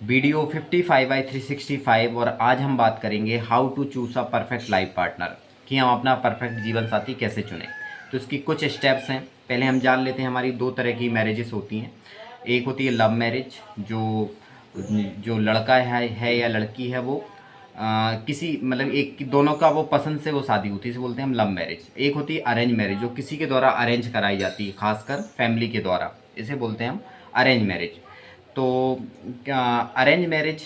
Video 55/365 और आज हम बात करेंगे how to choose a perfect life partner कि हम अपना परफेक्ट जीवन साथी कैसे चुनें। तो इसकी कुछ स्टेप्स हैं। पहले हम जान लेते हैं हमारी दो तरह की मैरिजेस होती हैं। एक होती है लव मैरिज, जो जो लड़का है या लड़की है वो किसी मतलब एक दोनों का वो पसंद से वो शादी होती है, इसे बोलते हैं हम लव मैरिज। एक होती है अरेंज मैरिज, जो किसी के द्वारा अरेंज कराई जाती है, खासकर फैमिली के द्वारा, इसे बोलते हैं हम अरेंज मैरिज। तो अरेंज मैरिज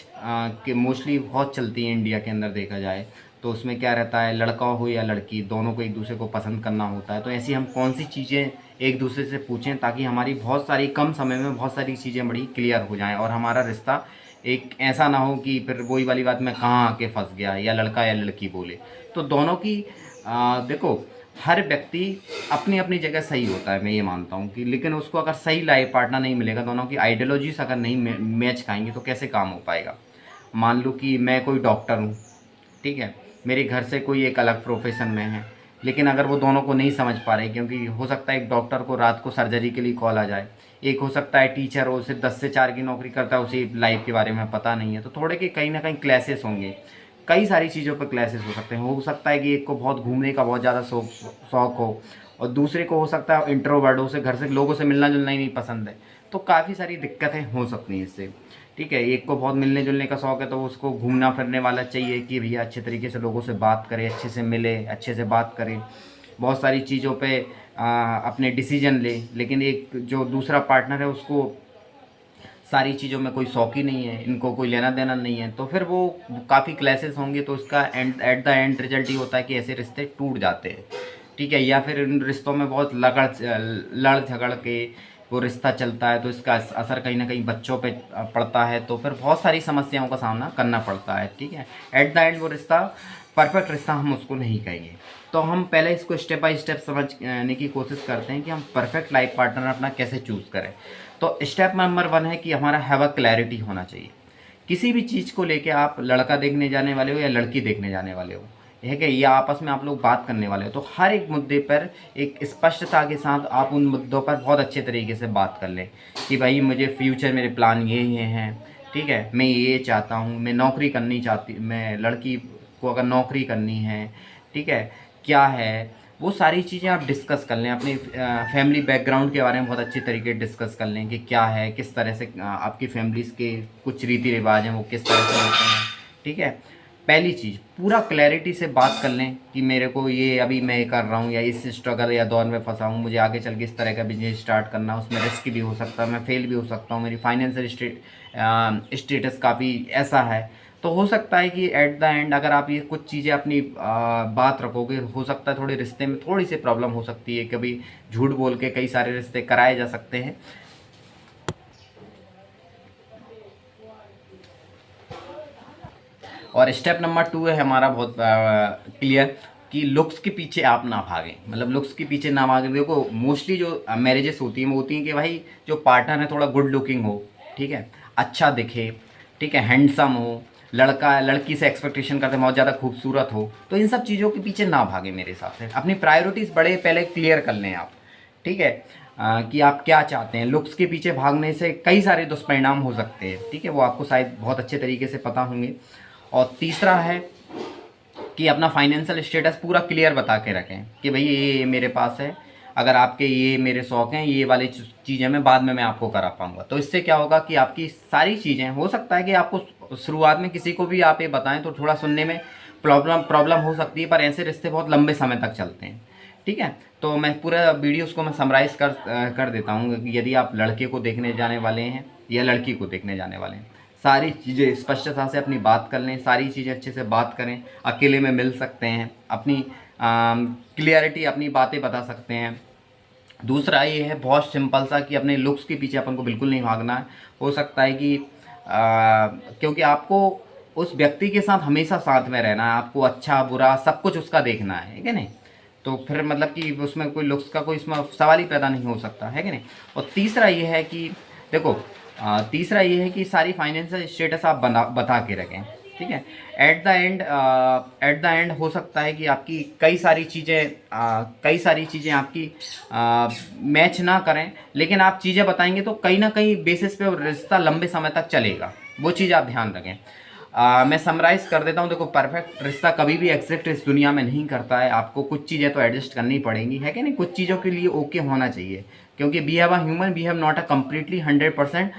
के मोस्टली बहुत चलती है इंडिया के अंदर देखा जाए। तो उसमें क्या रहता है, लड़का हो या लड़की दोनों को एक दूसरे को पसंद करना होता है। तो ऐसी हम कौन सी चीज़ें एक दूसरे से पूछें ताकि हमारी बहुत सारी कम समय में बहुत सारी चीज़ें बड़ी क्लियर हो जाएं और हमारा रिश्ता एक ऐसा ना हो कि फिर वही वाली बात, मैं कहाँ आके फंस गया या लड़का या लड़की बोले। तो दोनों की देखो, हर व्यक्ति अपनी अपनी जगह सही होता है, मैं ये मानता हूँ कि, लेकिन उसको अगर सही लाइफ पार्टनर नहीं मिलेगा, दोनों की आइडियोलॉजीज अगर नहीं मैच खाएंगी तो कैसे काम हो पाएगा। मान लो कि मैं कोई डॉक्टर हूँ, ठीक है, मेरे घर से कोई एक अलग प्रोफेशन में है, लेकिन अगर वो दोनों को नहीं समझ पा रहे, क्योंकि हो सकता है एक डॉक्टर को रात को सर्जरी के लिए कॉल आ जाए, एक हो सकता है टीचर हो, उसे 10 से 4 की नौकरी करता है, उसे लाइफ के बारे में पता नहीं है, तो थोड़े के कहीं ना कहीं क्लैसेस होंगे। कई सारी चीज़ों पर क्लैसेस हो सकते हैं। हो सकता है कि एक को बहुत घूमने का बहुत ज़्यादा शौक हो और दूसरे को हो सकता है इंट्रोवर्ट हो, उसे घर से लोगों से मिलना जुलना ही नहीं पसंद है। तो काफ़ी सारी दिक्कतें हो सकती हैं इससे। ठीक है, एक को बहुत मिलने जुलने का शौक है तो उसको घूमना फिरने वाला चाहिए कि भैया अच्छे तरीके से लोगों से बात करे, अच्छे से मिले, अच्छे से बात करे, बहुत सारी चीज़ों पे अपने डिसीजन ले। लेकिन एक जो दूसरा पार्टनर है उसको सारी चीज़ों में कोई शौक ही नहीं है, इनको कोई लेना देना नहीं है, तो फिर वो काफ़ी क्लैसेस होंगे। तो इसका एट द एंड रिजल्ट ये होता है कि ऐसे रिश्ते टूट जाते हैं। ठीक है, या फिर इन रिश्तों में बहुत लड़ झगड़ के वो रिश्ता चलता है, तो इसका असर कहीं ना कहीं बच्चों पे पड़ता है, तो फिर बहुत सारी समस्याओं का सामना करना पड़ता है। ठीक है, एट द एंड वो रिश्ता परफेक्ट रिश्ता हम उसको नहीं कहेंगे। तो हम पहले इसको स्टेप बाय स्टेप समझने की कोशिश करते हैं कि हम परफेक्ट लाइफ पार्टनर अपना कैसे चूज़ करें। तो स्टेप नंबर 1 है कि हमारा हैव अ क्लैरिटी होना चाहिए। किसी भी चीज़ को लेके, आप लड़का देखने जाने वाले हो या लड़की देखने जाने वाले हो, है कि या आपस में आप लोग बात करने वाले हो, तो हर एक मुद्दे पर एक स्पष्टता के साथ आप उन मुद्दों पर बहुत अच्छे तरीके से बात कर लें कि भाई मुझे फ्यूचर मेरे प्लान ये हैं। ठीक है, मैं ये चाहता हूँ, मैं नौकरी करनी चाहती, मैं लड़की को अगर नौकरी करनी है, ठीक है, क्या है, वो सारी चीज़ें आप डिस्कस कर लें। अपनी फैमिली बैकग्राउंड के बारे में बहुत अच्छी तरीके से डिस्कस कर लें कि क्या है, किस तरह से आपकी फैमिलीज़ के कुछ रीति रिवाज हैं वो किस तरह से होते हैं। ठीक है, पहली चीज़ पूरा क्लैरिटी से बात कर लें कि मेरे को ये अभी मैं कर रहा हूँ या इस स्ट्रगल या दौर में फंसा हूँ, मुझे आगे चल के इस तरह का बिजनेस स्टार्ट करना, उसमें रिस्क भी हो सकता है, मैं फेल भी हो सकता हूँ, मेरी फाइनेंशियल स्टेटस काफ़ी ऐसा है। तो हो सकता है कि एट द एंड अगर आप ये कुछ चीज़ें अपनी बात रखोगे, हो सकता है थोड़े रिश्ते में थोड़ी सी प्रॉब्लम हो सकती है, कभी झूठ बोल के कई सारे रिश्ते कराए जा सकते हैं। और स्टेप नंबर 2 है हमारा बहुत क्लियर कि लुक्स के पीछे आप ना भागें। मतलब लुक्स के पीछे ना भागें। देखो मोस्टली जो मैरिजेस होती हैं वो होती हैं कि भाई जो पार्टनर है थोड़ा गुड लुकिंग हो, ठीक है, अच्छा दिखे, ठीक है, हैंडसम हो, लड़का लड़की से एक्सपेक्टेशन करते बहुत ज़्यादा खूबसूरत हो। तो इन सब चीज़ों के पीछे ना भागें। मेरे हिसाब से अपनी प्रायोरिटीज़ बड़े पहले क्लियर कर लें आप। ठीक है, कि आप क्या चाहते हैं। लुक्स के पीछे भागने से कई सारे दुष्परिणाम हो सकते हैं, ठीक है, वो आपको शायद बहुत अच्छे तरीके से पता होंगे। और तीसरा है कि अपना फाइनेंशियल स्टेटस पूरा क्लियर बता के रखें कि भाई ये मेरे पास है, अगर आपके ये मेरे शौक हैं, ये वाली चीज़ें मैं बाद में मैं आपको करा पाऊँगा। तो इससे क्या होगा कि आपकी सारी चीज़ें, हो सकता है कि आपको शुरुआत में किसी को भी आप ये बताएं तो थोड़ा सुनने में प्रॉब्लम प्रॉब्लम हो सकती है, पर ऐसे रिश्ते बहुत लंबे समय तक चलते हैं। ठीक है, तो मैं पूरा वीडियोस को मैं समराइज़ कर देता हूँ कि यदि आप लड़के को देखने जाने वाले हैं या लड़की को देखने जाने वाले हैं, सारी चीज़ें स्पष्टता से अपनी बात कर लें, सारी चीज़ें अच्छे से बात करें। अकेले में मिल सकते हैं, अपनी क्लियरिटी अपनी बातें बता सकते हैं। दूसरा ये है बहुत सिंपल सा कि अपने लुक्स के पीछे अपन को बिल्कुल नहीं भागना है। हो सकता है कि क्योंकि आपको उस व्यक्ति के साथ हमेशा साथ में रहना है, आपको अच्छा बुरा सब कुछ उसका देखना है कि नहीं। तो फिर मतलब कि उसमें कोई लुक्स का कोई इसमें सवाल ही पैदा नहीं हो सकता है कि नहीं। और तीसरा ये है कि देखो, तीसरा ये है कि सारी फाइनेंशियल स्टेटस आप बता के रखें। ठीक है, एट द एंड हो सकता है कि आपकी कई सारी चीज़ें आपकी मैच ना करें, लेकिन आप चीज़ें बताएंगे तो कहीं ना कहीं बेसिस पे वो रिश्ता लंबे समय तक चलेगा। वो चीज़ आप ध्यान रखें। मैं समराइज़ कर देता हूँ। देखो, परफेक्ट रिश्ता कभी भी एग्जैक्ट इस दुनिया में नहीं करता है। आपको कुछ चीज़ें तो एडजस्ट करनी पड़ेंगी, है कि नहीं। कुछ चीज़ों के लिए ओके होना चाहिए, क्योंकि we have a human, we have not a completely 100%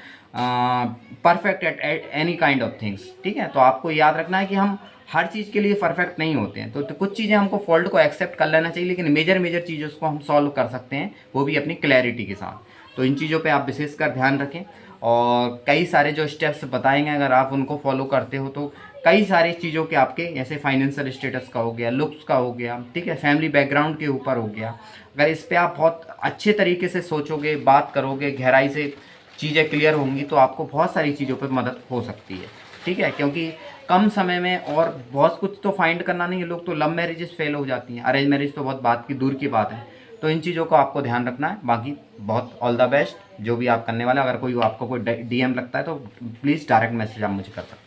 perfect at any kind of things. ठीक है, तो आपको याद रखना है कि हम हर चीज़ के लिए परफेक्ट नहीं होते हैं। तो कुछ चीज़ें हमको फॉल्ट को एक्सेप्ट कर लेना चाहिए, लेकिन मेजर मेजर चीज़ों को हम सॉल्व कर सकते हैं, वो भी अपनी क्लैरिटी के साथ। तो इन चीज़ों पे आप विशेषकर ध्यान रखें। और कई सारे जो स्टेप्स बताएंगे, अगर आप उनको फॉलो करते हो तो कई सारी चीज़ों के आपके, जैसे फाइनेंशियल स्टेटस का हो गया, लुक्स का हो गया, ठीक है, फैमिली बैकग्राउंड के ऊपर हो गया, अगर इस पर आप बहुत अच्छे तरीके से सोचोगे, बात करोगे, गहराई से चीज़ें क्लियर होंगी, तो आपको बहुत सारी चीज़ों पर मदद हो सकती है। ठीक है, क्योंकि कम समय में और बहुत कुछ तो फाइंड करना नहीं है। लोग तो लव मैरिजेस फेल हो जाती हैं, अरेंज मैरिज तो बहुत बात की दूर की बात है। तो इन चीज़ों को आपको ध्यान रखना है। बाकी बहुत ऑल द बेस्ट जो भी आप करने वाले हैं। अगर कोई आपको कोई DM लगता है तो प्लीज़ डायरेक्ट मैसेज आप मुझे कर सकते हैं।